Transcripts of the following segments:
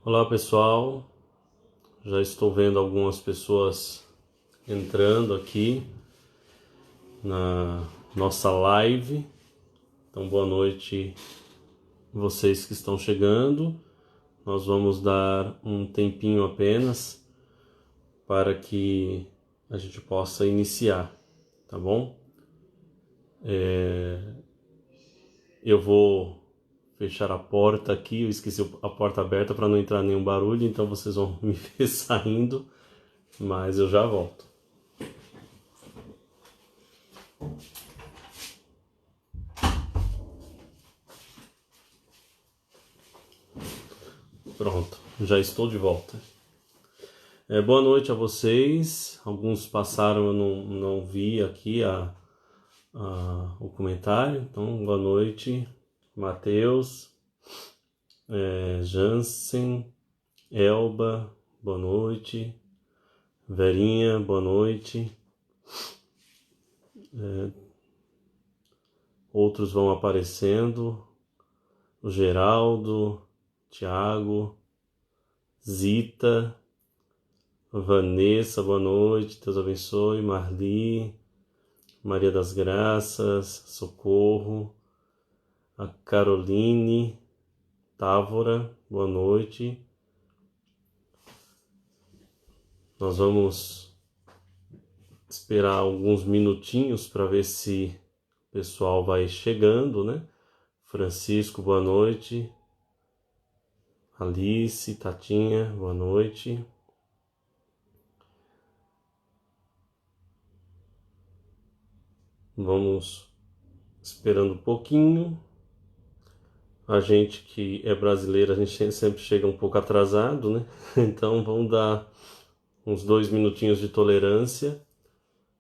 Olá pessoal, já estou vendo algumas pessoas entrando aqui na nossa live. Então boa noite vocês que estão chegando. Nós vamos dar um tempinho apenas para que a gente possa iniciar, tá bom? Eu vou fechar a porta aqui, eu esqueci a porta aberta para não entrar nenhum barulho, então vocês vão me ver saindo, mas eu já volto. Pronto, já estou de volta. Boa noite a vocês. Alguns passaram, eu não vi aqui o comentário. Então, boa noite, Matheus, Jansen, Elba, boa noite, Verinha, boa noite. Outros vão aparecendo, o Geraldo, Tiago, Zita, Vanessa, boa noite, Deus abençoe, Marli, Maria das Graças, Socorro, a Caroline, Távora, boa noite. Nós vamos esperar alguns minutinhos para ver se o pessoal vai chegando, né? Francisco, boa noite. Alice, Tatinha, boa noite. Vamos esperando um pouquinho. A gente que é brasileiro, a gente sempre chega um pouco atrasado, né? Então vamos dar uns 2 minutinhos de tolerância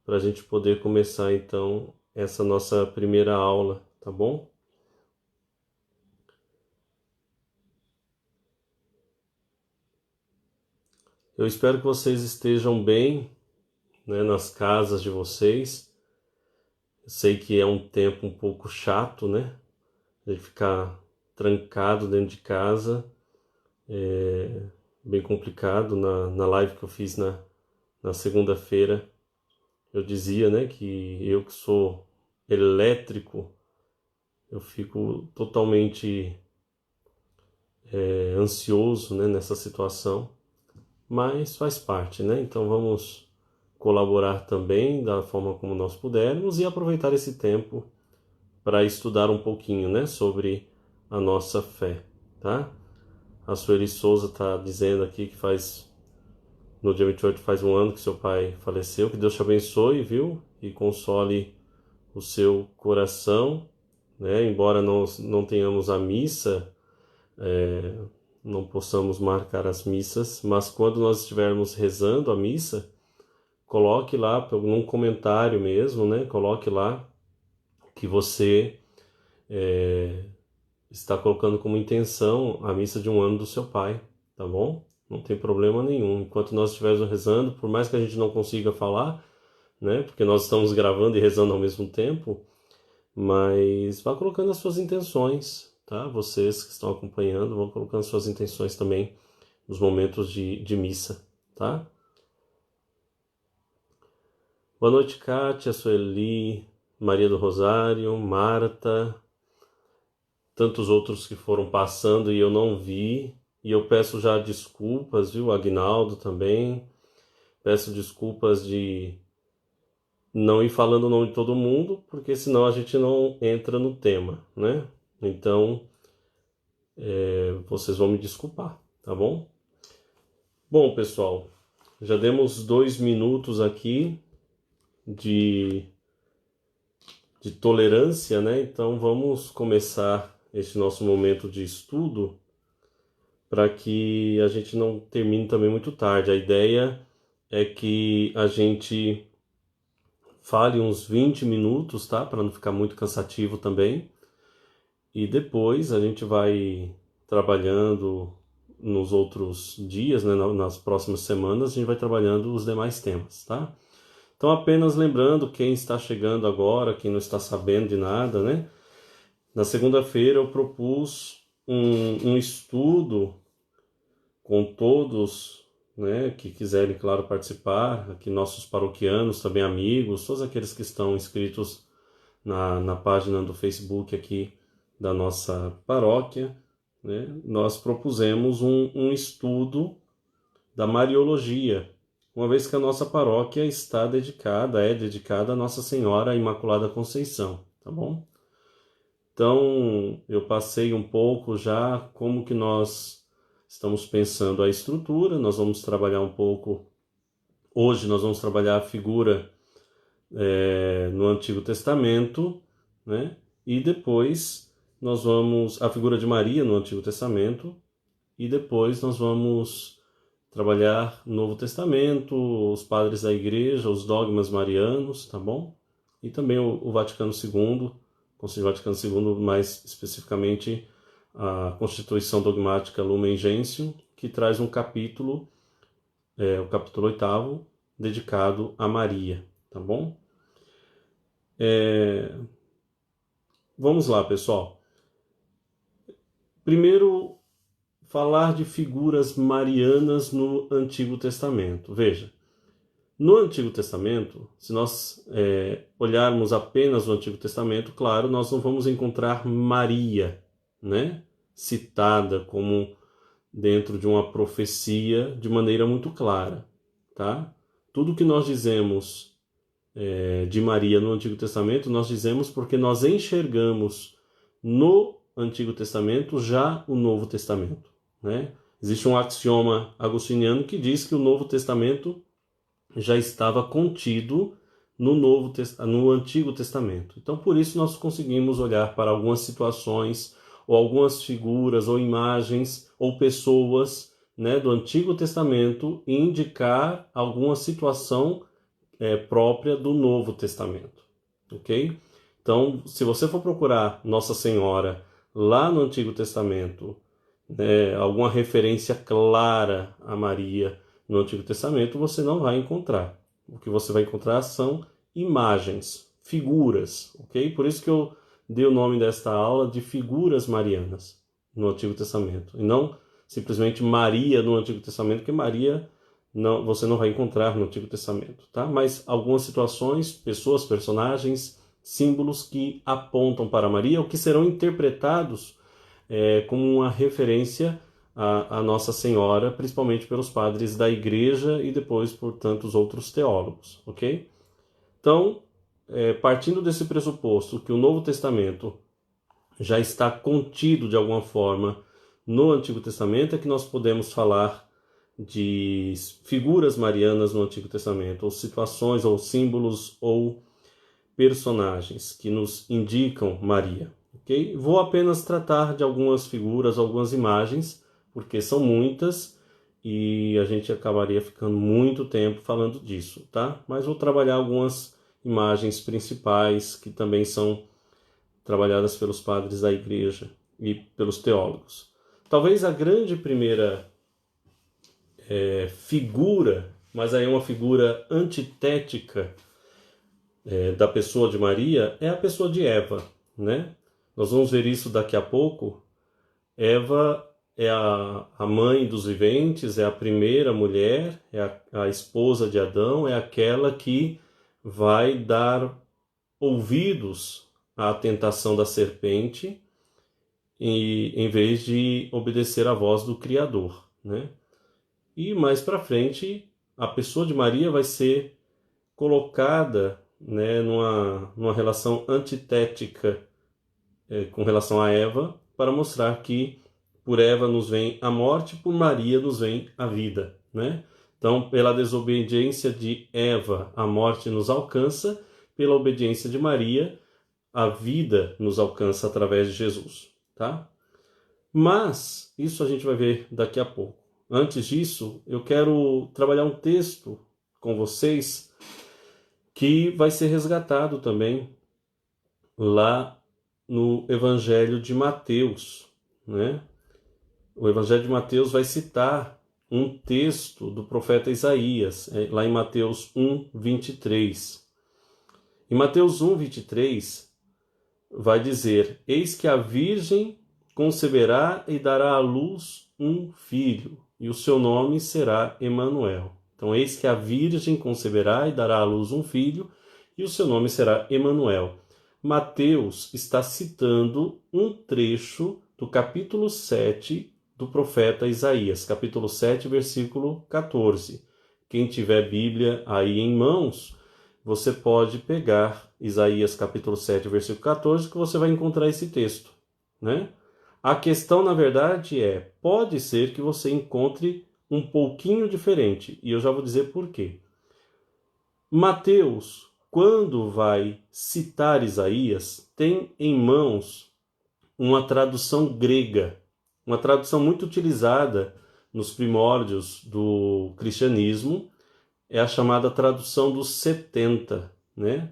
para a gente poder começar então essa nossa primeira aula, tá bom? Eu espero que vocês estejam bem, né, nas casas de vocês. Eu sei que é um tempo um pouco chato, né? De ficar trancado dentro de casa. É bem complicado. Na live que eu fiz na segunda-feira, eu dizia, né, que eu que sou elétrico, eu fico totalmente ansioso, né, nessa situação, mas faz parte, né? Então vamos colaborar também da forma como nós pudermos e aproveitar esse tempo para estudar um pouquinho, né, sobre a nossa fé, tá? A Sueli Souza está dizendo aqui que no dia 28 faz um ano que seu pai faleceu. Que Deus te abençoe, viu? E console o seu coração, né? Embora nós não tenhamos a missa, não possamos marcar as missas, mas quando nós estivermos rezando a missa, coloque lá, num comentário mesmo, né? Coloque lá que você está colocando como intenção a missa de um ano do seu pai, tá bom? Não tem problema nenhum. Enquanto nós estivermos rezando, por mais que a gente não consiga falar, né? Porque nós estamos gravando e rezando ao mesmo tempo, mas vá colocando as suas intenções, tá? Vocês que estão acompanhando, vão colocando suas intenções também nos momentos de missa, tá? Boa noite, Kátia, Sueli, Maria do Rosário, Marta, tantos outros que foram passando e eu não vi, e eu peço já desculpas, viu? Aguinaldo também, peço desculpas de não ir falando o nome de todo mundo, porque senão a gente não entra no tema, né? Então, vocês vão me desculpar, tá bom? Bom, pessoal, já demos 2 minutos aqui de tolerância, né? Então vamos começar este nosso momento de estudo para que a gente não termine também muito tarde. A ideia é que a gente fale uns 20 minutos, tá? Para não ficar muito cansativo também. E depois a gente vai trabalhando nos outros dias, né? Nas próximas semanas, a gente vai trabalhando os demais temas, tá? Então, apenas lembrando, quem está chegando agora, quem não está sabendo de nada, né? Na segunda-feira eu propus um estudo com todos, né, que quiserem, claro, participar, aqui nossos paroquianos, também amigos, todos aqueles que estão inscritos na página do Facebook aqui da nossa paróquia, né, nós propusemos um estudo da Mariologia, uma vez que a nossa paróquia é dedicada à Nossa Senhora Imaculada Conceição, tá bom? Então, eu passei um pouco já como que nós estamos pensando a estrutura, nós vamos trabalhar um pouco, hoje nós vamos trabalhar a figura no Antigo Testamento, né? E depois nós vamos, a figura de Maria no Antigo Testamento, e depois nós vamos trabalhar no Novo Testamento, os padres da Igreja, os dogmas marianos, tá bom? E também o Vaticano II, Concílio Vaticano II, mais especificamente a Constituição Dogmática Lumen Gentium, que traz um capítulo, o capítulo 8º, dedicado a Maria, tá bom? Vamos lá, pessoal. Primeiro, falar de figuras marianas no Antigo Testamento. Veja, no Antigo Testamento, se nós olharmos apenas o Antigo Testamento, claro, nós não vamos encontrar Maria, né, citada como dentro de uma profecia de maneira muito clara, tá? Tudo que nós dizemos de Maria no Antigo Testamento, nós dizemos porque nós enxergamos no Antigo Testamento já o Novo Testamento, né? Existe um axioma agostiniano que diz que o Novo Testamento já estava contido no Antigo Testamento. Então, por isso, nós conseguimos olhar para algumas situações, ou algumas figuras, ou imagens, ou pessoas, né, do Antigo Testamento e indicar alguma situação própria do Novo Testamento, ok? Então, se você for procurar Nossa Senhora lá no Antigo Testamento, alguma referência clara a Maria no Antigo Testamento, você não vai encontrar. O que você vai encontrar são imagens, figuras, ok? Por isso que eu dei o nome desta aula de figuras marianas no Antigo Testamento, e não simplesmente Maria no Antigo Testamento, porque Maria você não vai encontrar no Antigo Testamento, tá? Mas algumas situações, pessoas, personagens, símbolos que apontam para Maria, ou que serão interpretados como uma referência à Nossa Senhora, principalmente pelos padres da Igreja e depois por tantos outros teólogos, ok? Então, partindo desse pressuposto que o Novo Testamento já está contido de alguma forma no Antigo Testamento, é que nós podemos falar de figuras marianas no Antigo Testamento, ou situações, ou símbolos, ou personagens que nos indicam Maria. Okay? Vou apenas tratar de algumas figuras, algumas imagens, porque são muitas e a gente acabaria ficando muito tempo falando disso, tá? Mas vou trabalhar algumas imagens principais que também são trabalhadas pelos padres da Igreja e pelos teólogos. Talvez a grande primeira figura, mas aí é uma figura antitética da pessoa de Maria, é a pessoa de Eva, né? Nós vamos ver isso daqui a pouco. Eva é a mãe dos viventes, é a primeira mulher, é a esposa de Adão, é aquela que vai dar ouvidos à tentação da serpente em vez de obedecer à voz do Criador, né? E mais para frente, a pessoa de Maria vai ser colocada, né, numa relação antitética com relação a Eva, para mostrar que por Eva nos vem a morte, por Maria nos vem a vida, né? Então, pela desobediência de Eva, a morte nos alcança, pela obediência de Maria, a vida nos alcança através de Jesus, tá? Mas isso a gente vai ver daqui a pouco. Antes disso, eu quero trabalhar um texto com vocês que vai ser resgatado também lá no Evangelho de Mateus, né? O Evangelho de Mateus vai citar um texto do profeta Isaías, lá em Mateus 1:23. Em Mateus 1:23 vai dizer: Eis que a Virgem conceberá e dará à luz um filho, e o seu nome será Emanuel. Então, eis que a virgem conceberá e dará à luz um filho, e o seu nome será Emanuel. Mateus está citando um trecho do capítulo 7 do profeta Isaías, capítulo 7, versículo 14. Quem tiver Bíblia aí em mãos, você pode pegar Isaías capítulo 7, versículo 14, que você vai encontrar esse texto, né? A questão, na verdade, pode ser que você encontre um pouquinho diferente, e eu já vou dizer por quê. Mateus, quando vai citar Isaías, tem em mãos uma tradução grega, uma tradução muito utilizada nos primórdios do cristianismo, é a chamada tradução dos 70, né?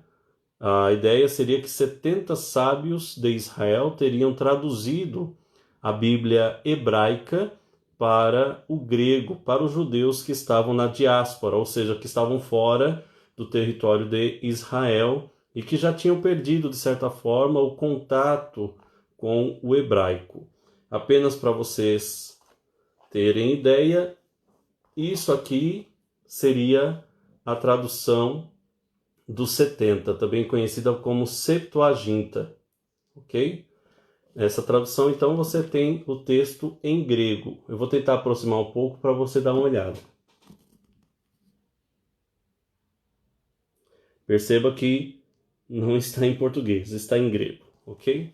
A ideia seria que 70 sábios de Israel teriam traduzido a Bíblia hebraica para o grego, para os judeus que estavam na diáspora, ou seja, que estavam fora do território de Israel e que já tinham perdido, de certa forma, o contato com o hebraico. Apenas para vocês terem ideia, isso aqui seria a tradução dos 70, também conhecida como Septuaginta, ok? Essa tradução, então, você tem o texto em grego. Eu vou tentar aproximar um pouco para você dar uma olhada. Perceba que não está em português, está em grego, ok?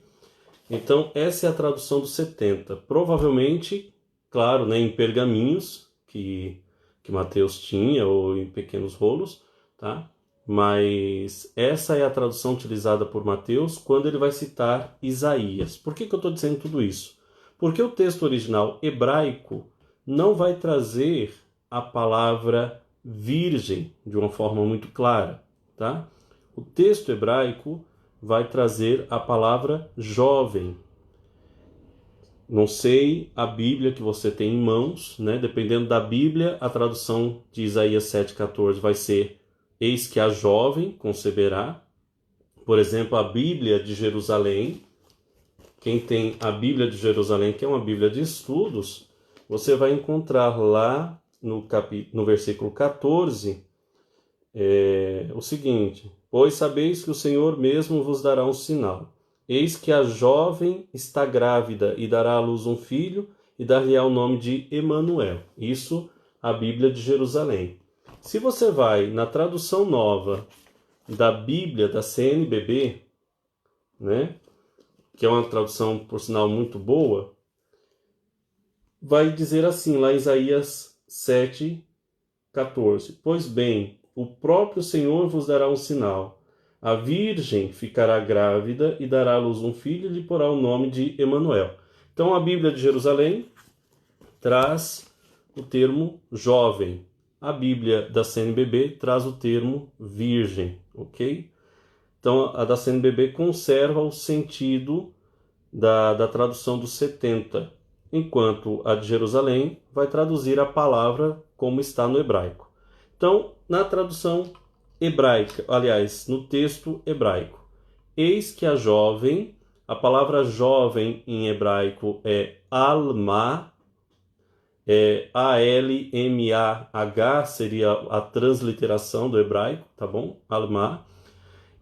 Então, essa é a tradução dos 70. Provavelmente, claro, né, em pergaminhos que Mateus tinha, ou em pequenos rolos, tá? Mas essa é a tradução utilizada por Mateus quando ele vai citar Isaías. Por que eu estou dizendo tudo isso? Porque o texto original hebraico não vai trazer a palavra virgem de uma forma muito clara, tá? O texto hebraico vai trazer a palavra jovem. Não sei a Bíblia que você tem em mãos, né? Dependendo da Bíblia, a tradução de Isaías 7,14 vai ser eis que a jovem conceberá. Por exemplo, a Bíblia de Jerusalém. Quem tem a Bíblia de Jerusalém, que é uma Bíblia de estudos, você vai encontrar lá no versículo 14 o seguinte: pois sabeis que o Senhor mesmo vos dará um sinal. Eis que a jovem está grávida e dará à luz um filho e dar-lhe-á o nome de Emanuel. Isso, a Bíblia de Jerusalém. Se você vai na tradução nova da Bíblia da CNBB, né, que é uma tradução, por sinal, muito boa, vai dizer assim, lá em Isaías 7,14: pois bem, o próprio Senhor vos dará um sinal. A virgem ficará grávida e dará à luz um filho e lhe porá o nome de Emanuel. Então, a Bíblia de Jerusalém traz o termo jovem. A Bíblia da CNBB traz o termo virgem, ok? Então, a da CNBB conserva o sentido da tradução dos 70, enquanto a de Jerusalém vai traduzir a palavra como está no hebraico. Então, na tradução hebraica, aliás, no texto hebraico, eis que a jovem, a palavra jovem em hebraico é alma, A-L-M-A-H seria a transliteração do hebraico, tá bom? Alma.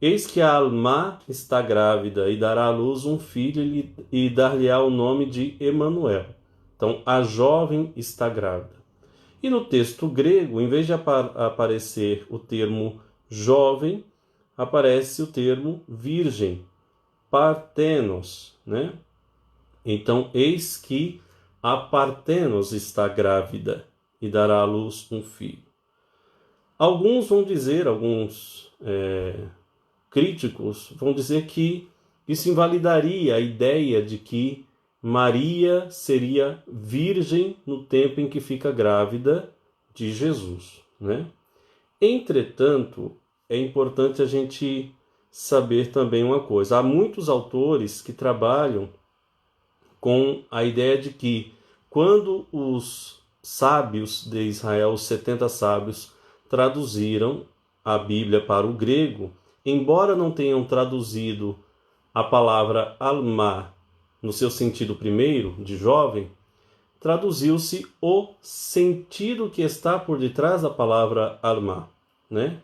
Eis que a Alma está grávida e dará à luz um filho e dar-lhe-á o nome de Emanuel. Então, a jovem está grávida. E no texto grego, em vez de aparecer o termo jovem, aparece o termo virgem, partenos, né? Então, eis que a partenos está grávida e dará à luz um filho. Alguns vão dizer, críticos vão dizer que isso invalidaria a ideia de que Maria seria virgem no tempo em que fica grávida de Jesus, né? Entretanto, é importante a gente saber também uma coisa. Há muitos autores que trabalham com a ideia de que quando os sábios de Israel, os 70 sábios, traduziram a Bíblia para o grego, embora não tenham traduzido a palavra alma no seu sentido primeiro, de jovem, traduziu-se o sentido que está por detrás da palavra alma, né?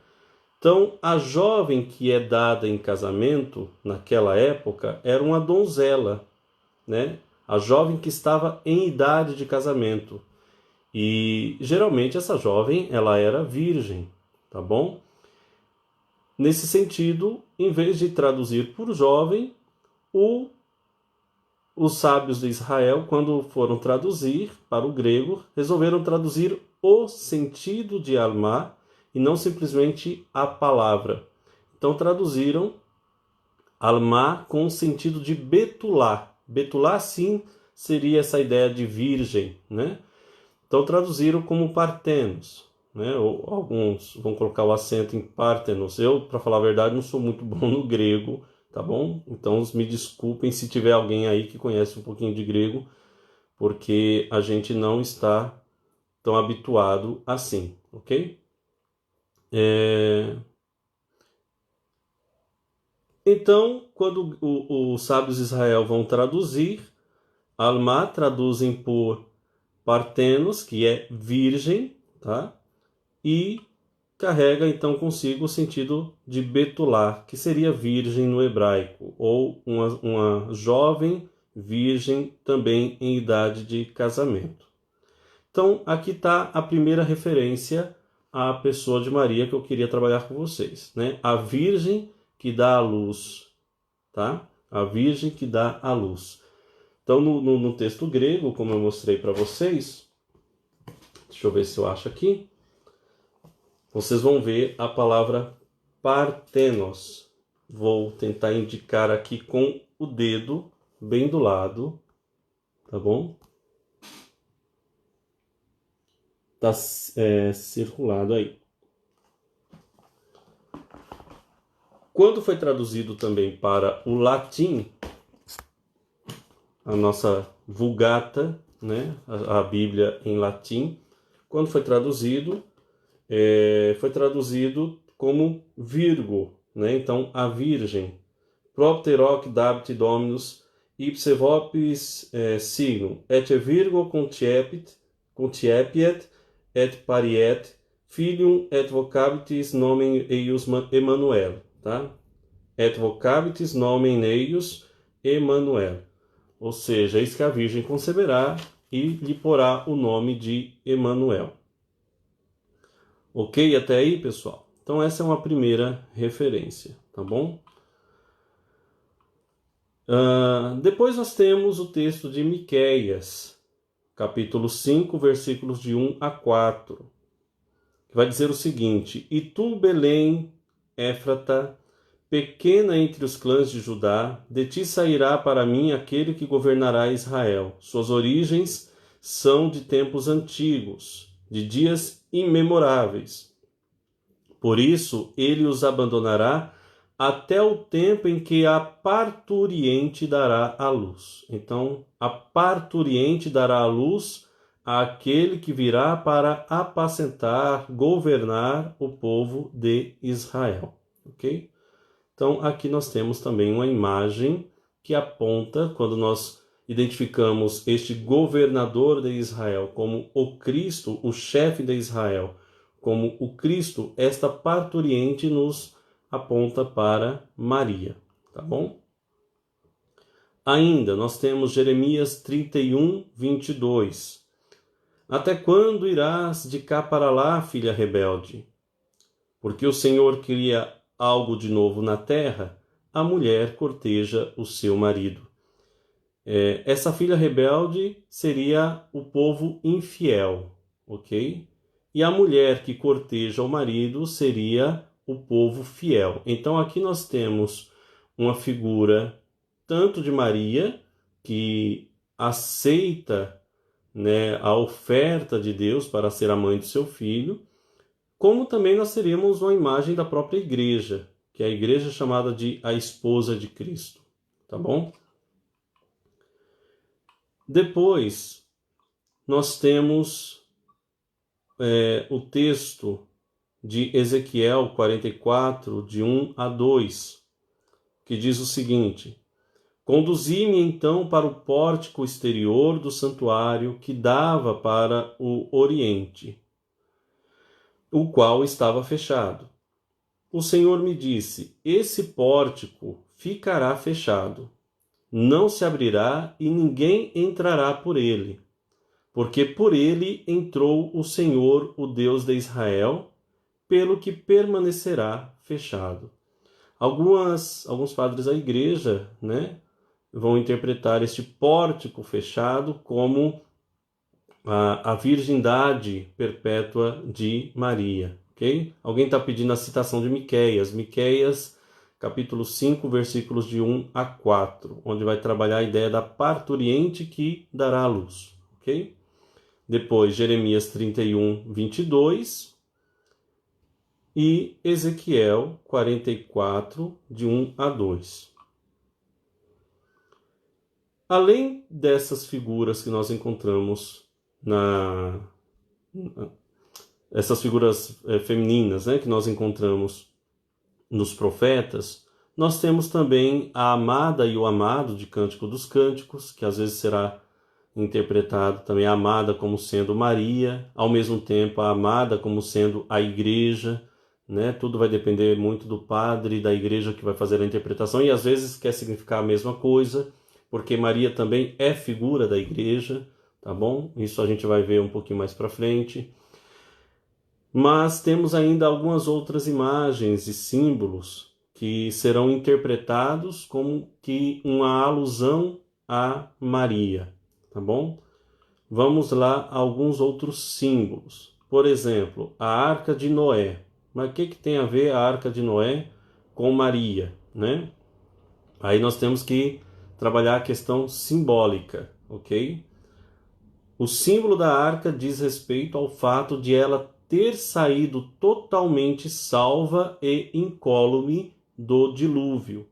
Então, a jovem que é dada em casamento, naquela época, era uma donzela, né? A jovem que estava em idade de casamento. E, geralmente, essa jovem, ela era virgem, tá bom? Nesse sentido, em vez de traduzir por jovem, os sábios de Israel, quando foram traduzir para o grego, resolveram traduzir o sentido de alma e não simplesmente a palavra. Então traduziram alma com o sentido de betulá. Betulá, sim, seria essa ideia de virgem, né? Então traduziram como partenos, né? Ou alguns vão colocar o acento em partenos. Eu, para falar a verdade, não sou muito bom no grego, tá bom? Então me desculpem se tiver alguém aí que conhece um pouquinho de grego, porque a gente não está tão habituado assim, ok? Então, quando os sábios de Israel vão traduzir, alma traduzem por partenos, que é virgem, tá? E carrega então consigo o sentido de betulá, que seria virgem no hebraico, ou uma jovem virgem também em idade de casamento. Então, aqui está a primeira referência à pessoa de Maria que eu queria trabalhar com vocês, né? A virgem que dá a luz, tá? A virgem que dá a luz. Então, no texto grego, como eu mostrei para vocês, deixa eu ver se eu acho aqui, vocês vão ver a palavra partenos. Vou tentar indicar aqui com o dedo bem do lado, tá bom? Tá circulado aí. Quando foi traduzido também para o latim, a nossa Vulgata, né, a Bíblia em latim, quando foi traduzido como Virgo, né? Então, a Virgem. Propter hoc dabit Dominus ipse vopis signum, et Virgo contiepiet, et pariet, filium et vocabitis nomen eius Emmanuel, tá? Et vocabitis nomen eius Emmanuel. Ou seja, eis que a Virgem conceberá e lhe porá o nome de Emanuel. Ok? Até aí, pessoal? Então essa é uma primeira referência, tá bom? Depois nós temos o texto de Miqueias, capítulo 5, versículos de 1 a 4, que vai dizer o seguinte: E tu, Belém, Éfrata, pequena entre os clãs de Judá, de ti sairá para mim aquele que governará Israel. Suas origens são de tempos antigos, de dias imemoráveis. Por isso ele os abandonará até o tempo em que a parturiente dará a luz. Então, a parturiente dará a luz àquele que virá para apacentar, governar o povo de Israel. Ok? Então, aqui nós temos também uma imagem que aponta, quando nós identificamos este governador de Israel como o Cristo, o chefe de Israel, como o Cristo, esta parturiente nos aponta para Maria, tá bom? Ainda, nós temos Jeremias 31, 22. Até quando irás de cá para lá, filha rebelde? Porque o Senhor cria algo de novo na terra, a mulher corteja o seu marido. Essa filha rebelde seria o povo infiel, ok? E a mulher que corteja o marido seria o povo fiel. Então aqui nós temos uma figura tanto de Maria, que aceita, né, a oferta de Deus para ser a mãe do seu filho, como também nós teríamos uma imagem da própria igreja, que é a igreja chamada de a esposa de Cristo, tá bom? Depois, nós temos o texto de Ezequiel 44, de 1 a 2, que diz o seguinte: Conduzi-me então para o pórtico exterior do santuário que dava para o oriente, o qual estava fechado. O Senhor me disse: esse pórtico ficará fechado, não se abrirá e ninguém entrará por ele, porque por ele entrou o Senhor, o Deus de Israel, pelo que permanecerá fechado. Alguns padres da igreja, vão interpretar este pórtico fechado como a virgindade perpétua de Maria, ok? Alguém está pedindo a citação de Miqueias. Miqueias, capítulo 5, versículos de 1 a 4, onde vai trabalhar a ideia da parturiente que dará a luz, ok? Depois, Jeremias 31, 22 e Ezequiel 44, de 1 a 2. Além dessas figuras que nós encontramos essas figuras femininas, que nós encontramos nos profetas, nós temos também a amada e o amado de Cântico dos Cânticos, que às vezes será interpretado também a amada como sendo Maria, ao mesmo tempo a amada como sendo a igreja, Tudo vai depender muito do padre e da igreja que vai fazer a interpretação, e às vezes quer significar a mesma coisa, porque Maria também é figura da igreja, tá bom? Isso a gente vai ver um pouquinho mais para frente. Mas temos ainda algumas outras imagens e símbolos que serão interpretados como que uma alusão a Maria, tá bom? Vamos lá a alguns outros símbolos. Por exemplo, a Arca de Noé. Mas o que tem a ver a Arca de Noé com Maria, Aí nós temos que trabalhar a questão simbólica, ok? O símbolo da arca diz respeito ao fato de ela ter saído totalmente salva e incólume do dilúvio.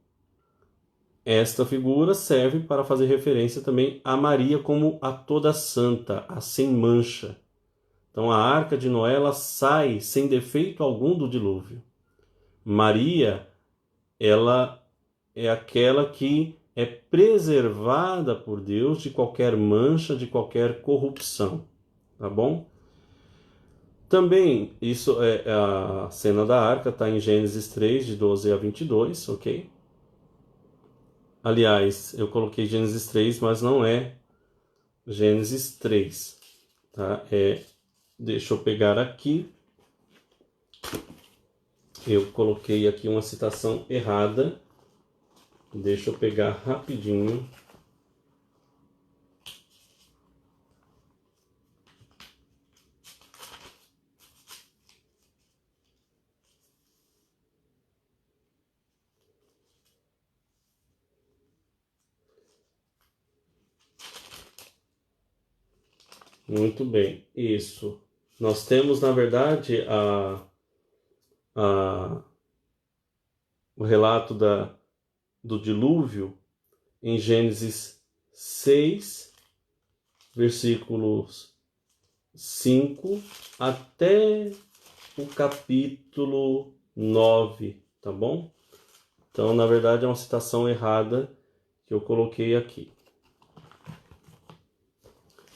Esta figura serve para fazer referência também a Maria como a toda santa, a sem mancha. Então a Arca de Noé ela sai sem defeito algum do dilúvio. Maria, ela é aquela que é preservada por Deus de qualquer mancha, de qualquer corrupção, tá bom? Também, isso é a cena da arca, está em Gênesis 3, de 12 a 22, ok? Aliás, eu coloquei Gênesis 3, mas não é Gênesis 3, tá? Deixa eu pegar aqui. Eu coloquei aqui uma citação errada. Deixa eu pegar rapidinho. Muito bem, isso. Nós temos, na verdade, o relato do dilúvio em Gênesis 6, versículos 5 até o capítulo 9, tá bom? Então, na verdade, é uma citação errada que eu coloquei aqui.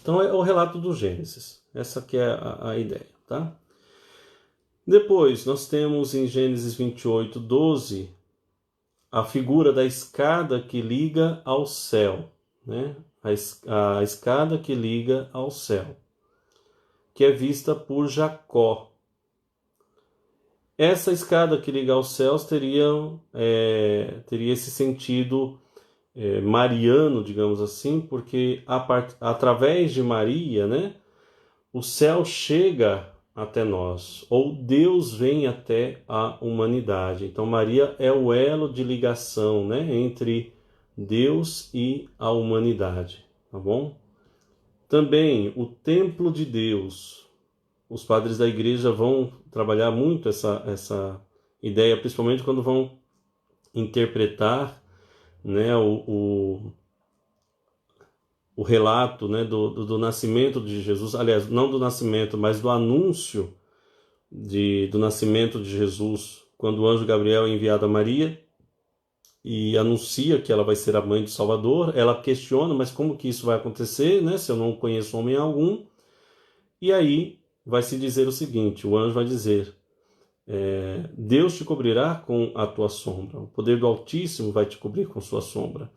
Então, é o relato do Gênesis. Essa aqui é a ideia, tá? Depois, nós temos em Gênesis 28, 12, a figura da escada que liga ao céu, A escada que liga ao céu, que é vista por Jacó. Essa escada que liga aos céus teria esse sentido mariano, digamos assim, porque através de Maria, o céu chega até nós, ou Deus vem até a humanidade. Então Maria é o elo de ligação, entre Deus e a humanidade, tá bom? Também o templo de Deus. Os padres da igreja vão trabalhar muito essa ideia, principalmente quando vão interpretar o relato do nascimento de Jesus, aliás, não do nascimento, mas do anúncio do nascimento de Jesus, quando o anjo Gabriel é enviado a Maria e anuncia que ela vai ser a mãe do Salvador. Ela questiona, mas como que isso vai acontecer, né, se eu não conheço homem algum? E aí vai se dizer o seguinte, o anjo vai dizer, Deus te cobrirá com a tua sombra, o poder do Altíssimo vai te cobrir com sua sombra.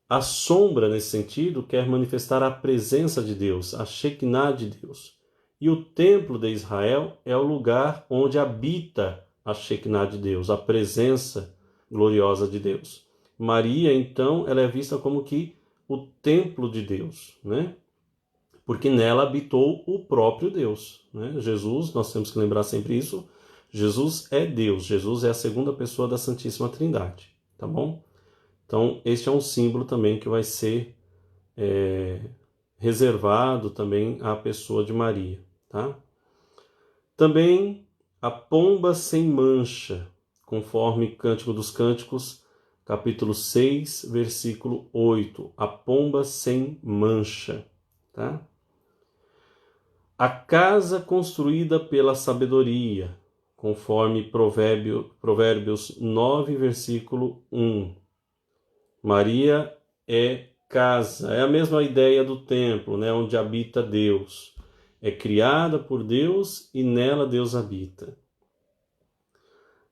A sombra, nesse sentido, quer manifestar a presença de Deus, a Shekinah de Deus. E o templo de Israel é o lugar onde habita a Shekinah de Deus, a presença gloriosa de Deus. Maria, então, ela é vista como que o templo de Deus, né? Porque nela habitou o próprio Deus, né? Jesus, nós temos que lembrar sempre isso, Jesus é Deus, Jesus é a segunda pessoa da Santíssima Trindade, tá bom? Então, este é um símbolo também que vai ser reservado também à pessoa de Maria, tá? Também a pomba sem mancha, conforme Cântico dos Cânticos, capítulo 6, versículo 8. A pomba sem mancha, tá? A casa construída pela sabedoria, conforme Provérbios 9, versículo 1. Maria é casa, é a mesma ideia do templo, né, onde habita Deus. É criada por Deus e nela Deus habita.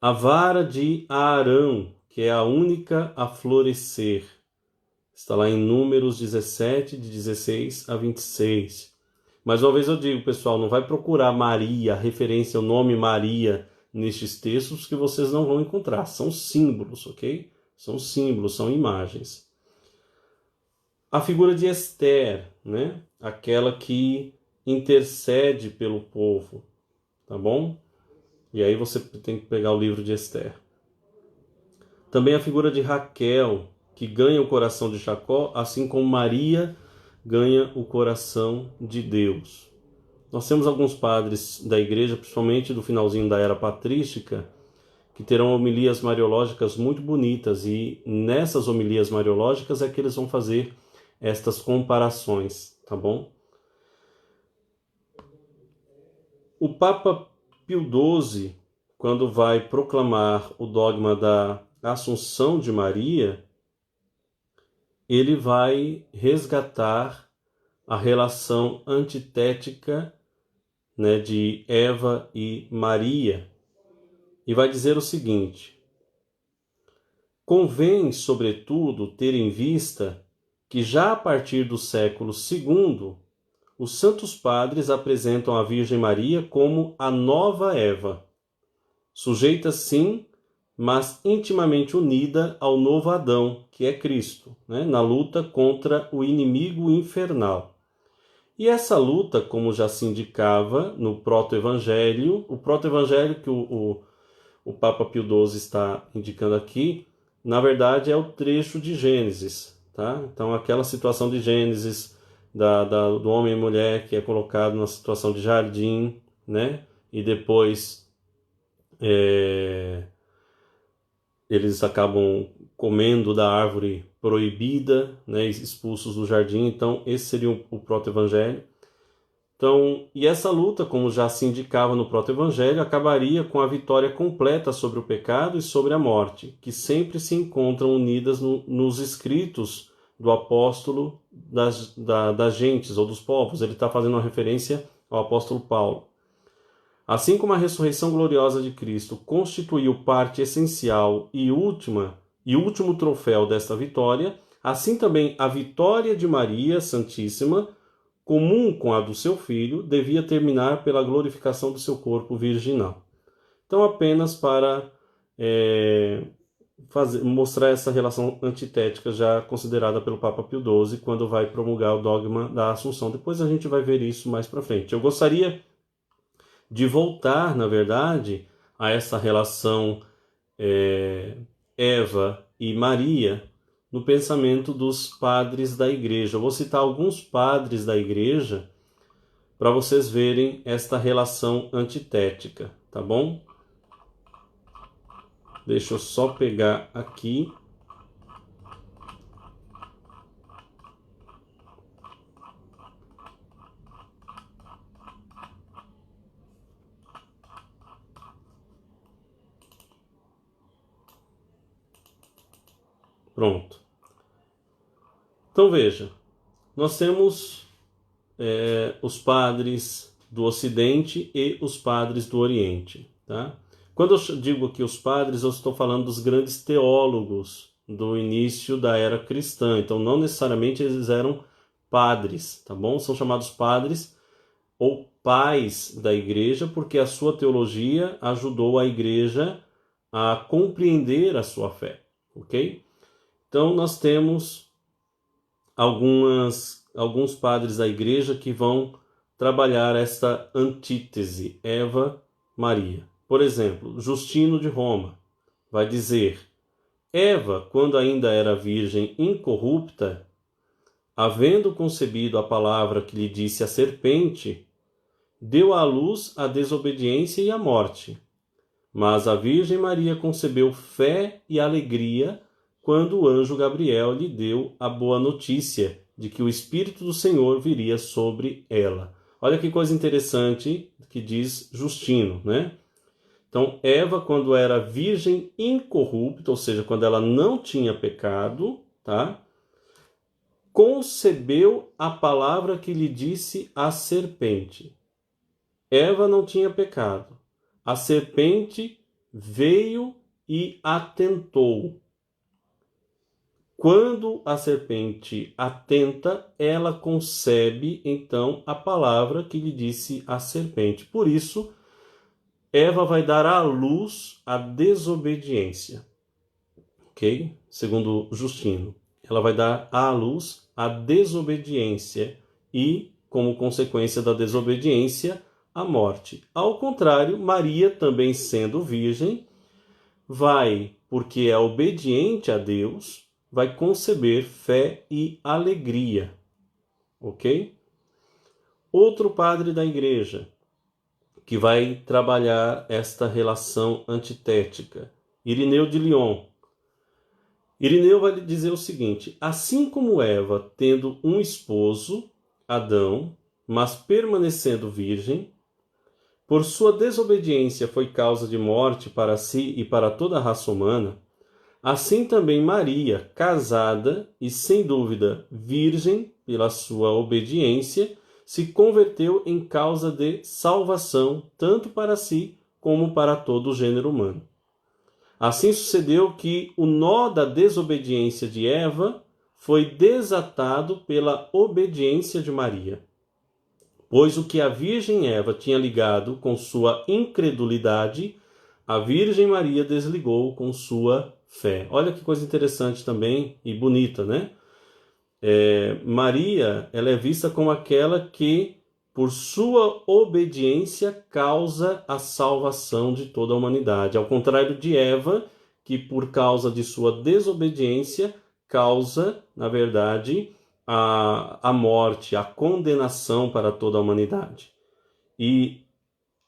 A vara de Arão, que é a única a florescer, está lá em Números 17, de 16 a 26. Mais uma vez eu digo, pessoal, não vai procurar Maria, referência ao nome Maria nestes textos, que vocês não vão encontrar. São símbolos, ok? São símbolos, são imagens. A figura de Esther, né? Aquela que intercede pelo povo, tá bom? E aí você tem que pegar o livro de Esther. Também a figura de Raquel, que ganha o coração de Jacó, assim como Maria ganha o coração de Deus. Nós temos alguns padres da igreja, principalmente do finalzinho da era patrística, que terão homilias mariológicas muito bonitas, e nessas homilias mariológicas é que eles vão fazer estas comparações, tá bom? O Papa Pio XII, quando vai proclamar o dogma da Assunção de Maria, ele vai resgatar a relação antitética, né, de Eva e Maria, e vai dizer o seguinte: convém, sobretudo, ter em vista que já a partir do século II, os santos padres apresentam a Virgem Maria como a nova Eva, sujeita sim, mas intimamente unida ao novo Adão, que é Cristo, né, na luta contra o inimigo infernal. E essa luta, como já se indicava no proto-evangelho, o proto-evangelho que o Papa Pio XII está indicando aqui, na verdade é o trecho de Gênesis, tá? Então aquela situação de Gênesis do homem e mulher que é colocado na situação de jardim, né? E depois eles acabam comendo da árvore proibida, né? Expulsos do jardim. Então esse seria o proto-evangelho. Então, e essa luta, como já se indicava no proto-evangelho, acabaria com a vitória completa sobre o pecado e sobre a morte, que sempre se encontram unidas nos escritos do apóstolo das gentes ou dos povos. Ele está fazendo uma referência ao apóstolo Paulo. Assim como a ressurreição gloriosa de Cristo constituiu parte essencial e último troféu desta vitória, assim também a vitória de Maria Santíssima, comum com a do seu filho, devia terminar pela glorificação do seu corpo virginal. Então, apenas para mostrar essa relação antitética já considerada pelo Papa Pio XII quando vai promulgar o dogma da Assunção. Depois a gente vai ver isso mais para frente. Eu gostaria de voltar, na verdade, a essa relação Eva e Maria, no pensamento dos padres da igreja. Eu vou citar alguns padres da igreja para vocês verem esta relação antitética, tá bom? Deixa eu só pegar aqui. Pronto. Então veja, nós temos os padres do Ocidente e os padres do Oriente, tá? Quando eu digo aqui os padres, eu estou falando dos grandes teólogos do início da era cristã. Então, não necessariamente eles eram padres, tá bom? São chamados padres ou pais da igreja, porque a sua teologia ajudou a igreja a compreender a sua fé, ok? Então, nós temos alguns padres da igreja que vão trabalhar esta antítese, Eva-Maria. Por exemplo, Justino de Roma vai dizer: Eva, quando ainda era virgem incorrupta, havendo concebido a palavra que lhe disse a serpente, deu à luz a desobediência e a morte. Mas a Virgem Maria concebeu fé e alegria quando o anjo Gabriel lhe deu a boa notícia de que o Espírito do Senhor viria sobre ela. Olha que coisa interessante que diz Justino, né? Então, Eva, quando era virgem incorrupta, ou seja, quando ela não tinha pecado, tá? Concebeu a palavra que lhe disse a serpente. Eva não tinha pecado. A serpente veio e a tentou. Quando a serpente a tenta, ela concebe, então, a palavra que lhe disse a serpente. Por isso, Eva vai dar à luz a desobediência. Ok? Segundo Justino. Ela vai dar à luz a desobediência e, como consequência da desobediência, a morte. Ao contrário, Maria, também sendo virgem, vai, porque é obediente a Deus, vai conceber fé e alegria. Ok? Outro padre da igreja que vai trabalhar esta relação antitética, Irineu de Lyon. Irineu vai dizer o seguinte: assim como Eva, tendo um esposo, Adão, mas permanecendo virgem, por sua desobediência foi causa de morte para si e para toda a raça humana, assim também Maria, casada e sem dúvida virgem pela sua obediência, se converteu em causa de salvação, tanto para si como para todo o gênero humano. Assim sucedeu que o nó da desobediência de Eva foi desatado pela obediência de Maria. Pois o que a Virgem Eva tinha ligado com sua incredulidade, a Virgem Maria desligou com sua fé. Olha que coisa interessante também e bonita, né? Maria, ela é vista como aquela que, por sua obediência, causa a salvação de toda a humanidade. Ao contrário de Eva, que por causa de sua desobediência, causa, na verdade, a morte, a condenação para toda a humanidade. E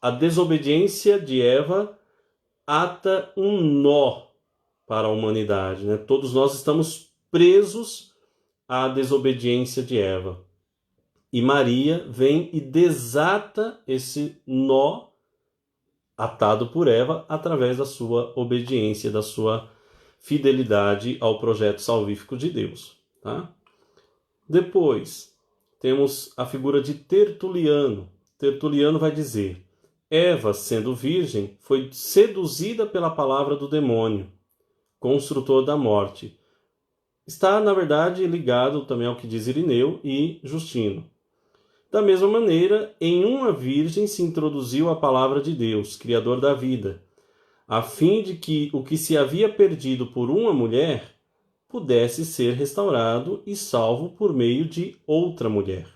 a desobediência de Eva ata um nó para a humanidade, né? Todos nós estamos presos à desobediência de Eva. E Maria vem e desata esse nó atado por Eva através da sua obediência, da sua fidelidade ao projeto salvífico de Deus, tá? Depois, temos a figura de Tertuliano. Tertuliano vai dizer: Eva, sendo virgem, foi seduzida pela palavra do demônio, construtor da morte. Está, na verdade, ligado também ao que diz Irineu e Justino. Da mesma maneira, em uma virgem se introduziu a palavra de Deus, Criador da vida, a fim de que o que se havia perdido por uma mulher pudesse ser restaurado e salvo por meio de outra mulher.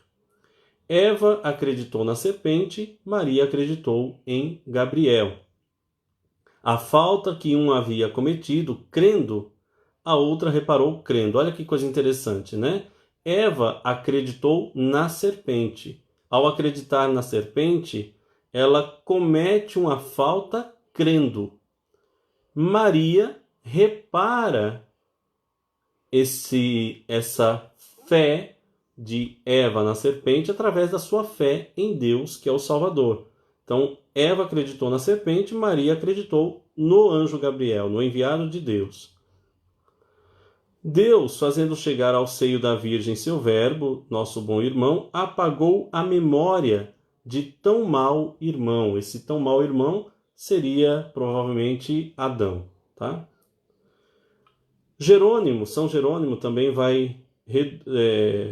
Eva acreditou na serpente, Maria acreditou em Gabriel. A falta que um havia cometido, crendo, a outra reparou crendo. Olha que coisa interessante, né? Eva acreditou na serpente. Ao acreditar na serpente, ela comete uma falta crendo. Maria repara essa fé de Eva na serpente através da sua fé em Deus, que é o Salvador. Então, Eva acreditou na serpente, Maria acreditou no anjo Gabriel, no enviado de Deus. Deus, fazendo chegar ao seio da Virgem seu Verbo, nosso bom irmão, apagou a memória de tão mau irmão. Esse tão mau irmão seria provavelmente Adão, tá? São Jerônimo também vai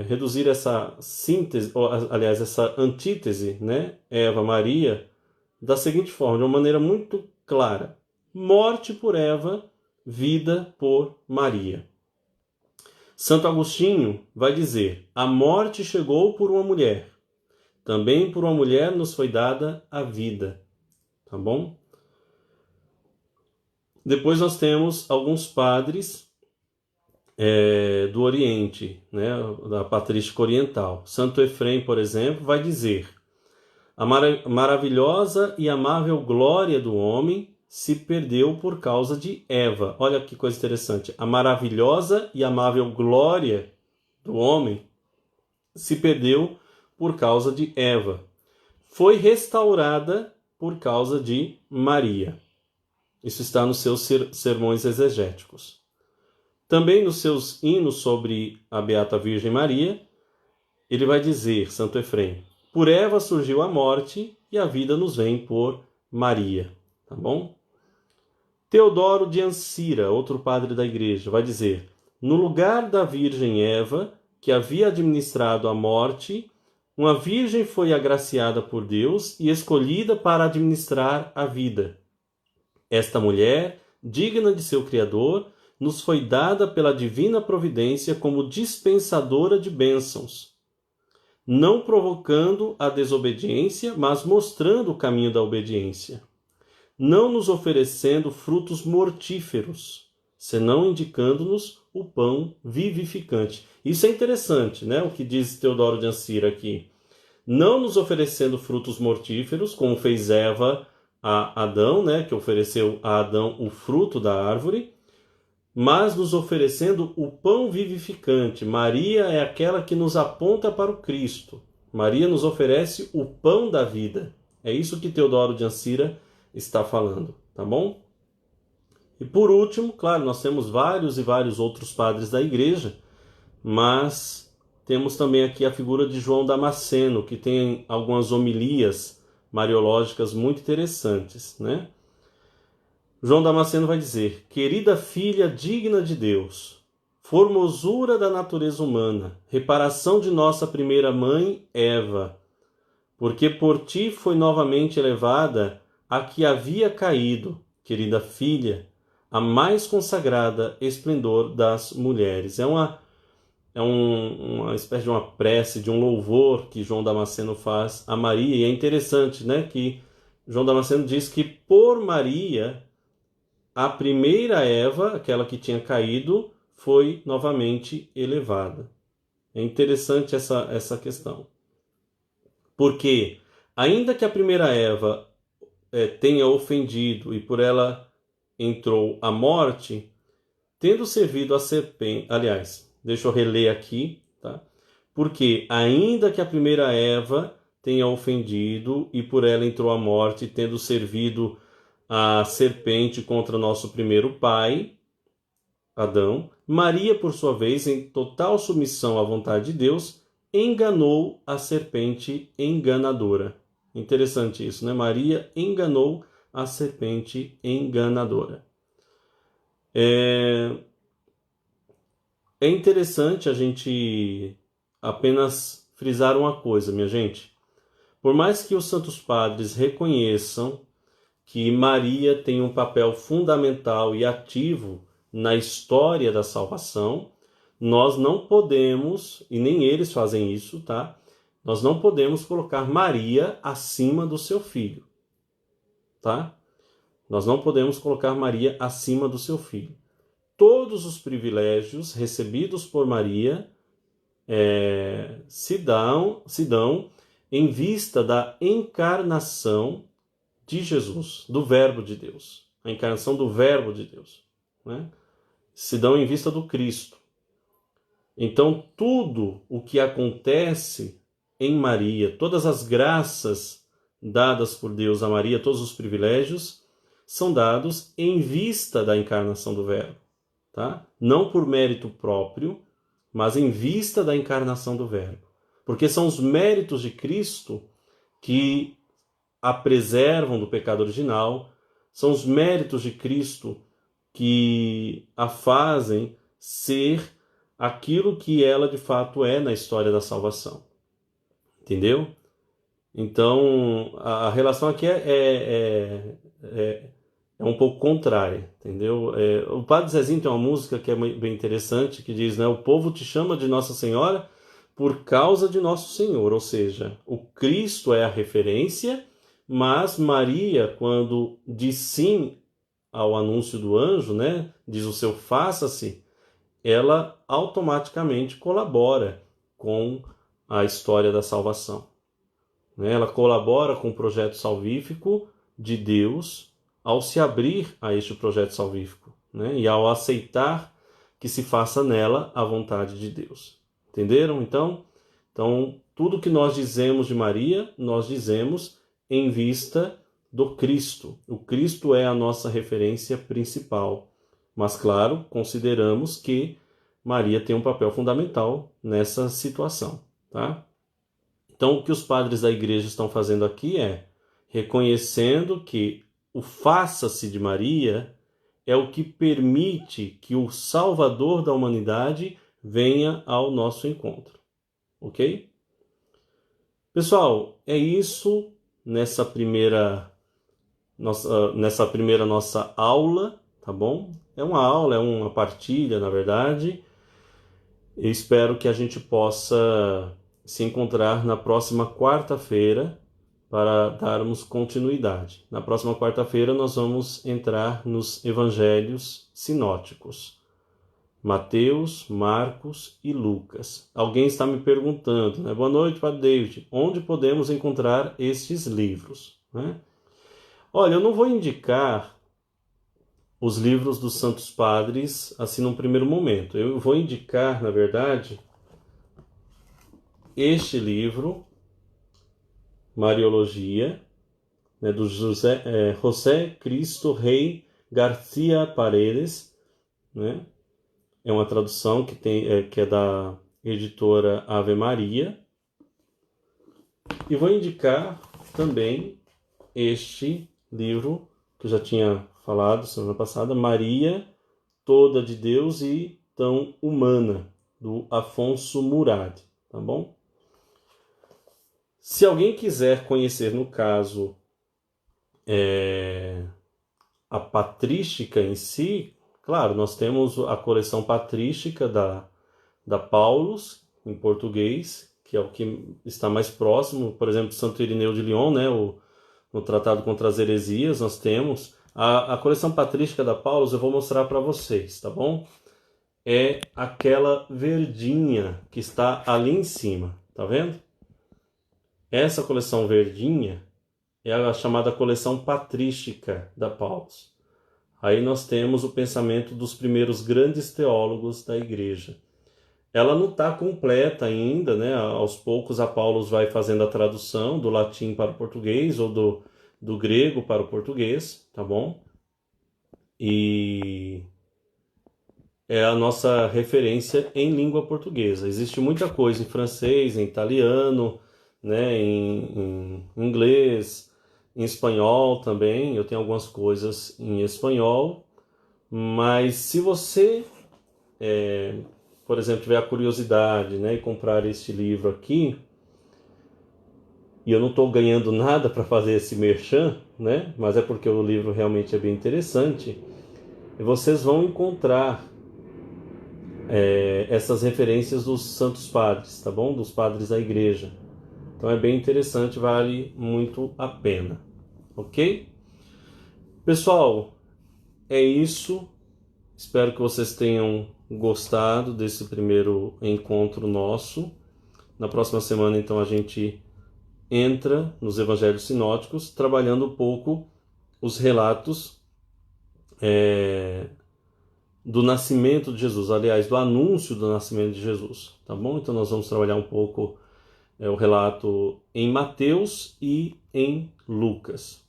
reduzir essa síntese, aliás, essa antítese, né? Eva, Maria, da seguinte forma, de uma maneira muito clara: morte por Eva, vida por Maria. Santo Agostinho vai dizer: a morte chegou por uma mulher, também por uma mulher nos foi dada a vida. Tá bom? Depois nós temos alguns padres do Oriente, né, da patrística oriental. Santo Efrem, por exemplo, vai dizer: a maravilhosa e amável glória do homem se perdeu por causa de Eva. Olha que coisa interessante. A maravilhosa e amável glória do homem se perdeu por causa de Eva. Foi restaurada por causa de Maria. Isso está nos seus sermões exegéticos. Também nos seus hinos sobre a Beata Virgem Maria, ele vai dizer, Santo Efrem: por Eva surgiu a morte e a vida nos vem por Maria. Tá bom? Teodoro de Ancira, outro padre da igreja, vai dizer: no lugar da Virgem Eva, que havia administrado a morte, uma virgem foi agraciada por Deus e escolhida para administrar a vida. Esta mulher, digna de seu Criador, nos foi dada pela divina providência como dispensadora de bênçãos, não provocando a desobediência, mas mostrando o caminho da obediência, não nos oferecendo frutos mortíferos, senão indicando-nos o pão vivificante. Isso é interessante, né? O que diz Teodoro de Ancira aqui. Não nos oferecendo frutos mortíferos, como fez Eva a Adão, né? Que ofereceu a Adão o fruto da árvore, mas nos oferecendo o pão vivificante. Maria é aquela que nos aponta para o Cristo. Maria nos oferece o pão da vida. É isso que Teodoro de Ancira está falando, tá bom? E por último, claro, nós temos vários e vários outros padres da igreja, mas temos também aqui a figura de João Damasceno, que tem algumas homilias mariológicas muito interessantes, né? João Damasceno vai dizer: querida filha digna de Deus, formosura da natureza humana, reparação de nossa primeira mãe, Eva, porque por ti foi novamente elevada a que havia caído, querida filha, a mais consagrada esplendor das mulheres. É uma espécie de uma prece, de um louvor que João Damasceno faz a Maria, e é interessante, né, que João Damasceno diz que por Maria, a primeira Eva, aquela que tinha caído, foi novamente elevada. É interessante essa questão. Porque, ainda que a primeira Eva tenha ofendido e por ela entrou a morte, tendo servido a serpente... Aliás, deixa eu reler aqui, tá? Porque, ainda que a primeira Eva tenha ofendido e por ela entrou a morte, tendo servido a serpente contra nosso primeiro pai, Adão, Maria, por sua vez, em total submissão à vontade de Deus, enganou a serpente enganadora. Interessante isso, né? Maria enganou a serpente enganadora. É interessante a gente apenas frisar uma coisa, minha gente. Por mais que os santos padres reconheçam que Maria tem um papel fundamental e ativo na história da salvação, nós não podemos, e nem eles fazem isso, tá? Nós não podemos colocar Maria acima do seu filho, tá? Nós não podemos colocar Maria acima do seu filho. Todos os privilégios recebidos por Maria se dão em vista da encarnação de Jesus, do Verbo de Deus. A encarnação do Verbo de Deus, né? Se dão em vista do Cristo. Então, tudo o que acontece em Maria, todas as graças dadas por Deus a Maria, todos os privilégios, são dados em vista da encarnação do Verbo. tá? Não por mérito próprio, mas em vista da encarnação do Verbo. Porque são os méritos de Cristo que a preservam do pecado original, são os méritos de Cristo que a fazem ser aquilo que ela de fato é na história da salvação. Entendeu? Então, a relação aqui é um pouco contrária, entendeu? O Padre Zezinho tem uma música que é bem interessante, que diz, né, o povo te chama de Nossa Senhora por causa de Nosso Senhor, ou seja, o Cristo é a referência, mas Maria, quando diz sim ao anúncio do anjo, né, diz o seu faça-se, ela automaticamente colabora com a história da salvação. Ela colabora com o projeto salvífico de Deus ao se abrir a este projeto salvífico, né? E ao aceitar que se faça nela a vontade de Deus. Entenderam? Então, tudo que nós dizemos de Maria, nós dizemos em vista do Cristo. O Cristo é a nossa referência principal. Mas, claro, consideramos que Maria tem um papel fundamental nessa situação, tá? Então, o que os padres da igreja estão fazendo aqui é reconhecendo que o faça-se de Maria é o que permite que o Salvador da humanidade venha ao nosso encontro. Ok? Pessoal, é isso nessa primeira nossa aula, tá bom? É uma aula, é uma partilha, na verdade. Eu espero que a gente possa se encontrar na próxima quarta-feira para darmos continuidade. Na próxima quarta-feira nós vamos entrar nos evangelhos sinóticos. Mateus, Marcos e Lucas. Alguém está me perguntando, né? Boa noite, Padre David. Onde podemos encontrar estes livros, né? Olha, eu não vou indicar os livros dos Santos Padres assim num primeiro momento. Eu vou indicar, na verdade, este livro, Mariologia, né, do José Cristo Rey García Paredes, né? É uma tradução que é da editora Ave Maria. E vou indicar também este livro, que eu já tinha falado semana passada, Maria, Toda de Deus e Tão Humana, do Afonso Murad, tá bom? Se alguém quiser conhecer, no caso, a patrística em si, claro, nós temos a coleção patrística da Paulus, em português, que é o que está mais próximo, por exemplo, Santo Irineu de Lyon, né, no Tratado contra as Heresias, nós temos. A coleção patrística da Paulus eu vou mostrar para vocês, tá bom? É aquela verdinha que está ali em cima, tá vendo? Essa coleção verdinha é a chamada coleção patrística da Paulus. Aí nós temos o pensamento dos primeiros grandes teólogos da igreja. Ela não está completa ainda, né? Aos poucos a Paulus vai fazendo a tradução do latim para o português ou do grego para o português, tá bom? E é a nossa referência em língua portuguesa. Existe muita coisa em francês, em italiano, né? em inglês, em espanhol também. Eu tenho algumas coisas em espanhol, mas se você, por exemplo, tiver a curiosidade, né, e comprar este livro aqui, e eu não estou ganhando nada para fazer esse merchan, né, mas é porque o livro realmente é bem interessante, e vocês vão encontrar essas referências dos santos padres, tá bom? Dos padres da igreja. Então é bem interessante, vale muito a pena, ok? Pessoal, é isso. Espero que vocês tenham gostado desse primeiro encontro nosso. Na próxima semana, então, a gente entra nos evangelhos sinóticos, trabalhando um pouco os relatos do nascimento de Jesus, aliás, do anúncio do nascimento de Jesus, tá bom? Então nós vamos trabalhar um pouco o relato em Mateus e em Lucas.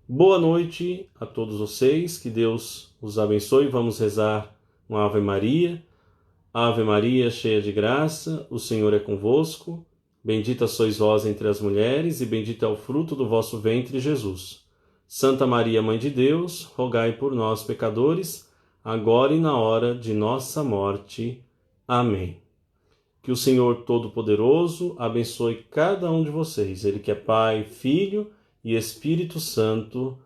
Boa noite a todos vocês, que Deus os abençoe. Vamos rezar uma Ave Maria. Ave Maria, cheia de graça, o Senhor é convosco. Bendita sois vós entre as mulheres, e bendito é o fruto do vosso ventre, Jesus. Santa Maria, Mãe de Deus, rogai por nós, pecadores, agora e na hora de nossa morte. Amém. Que o Senhor Todo-Poderoso abençoe cada um de vocês. Ele que é Pai, Filho e Espírito Santo.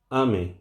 Amém.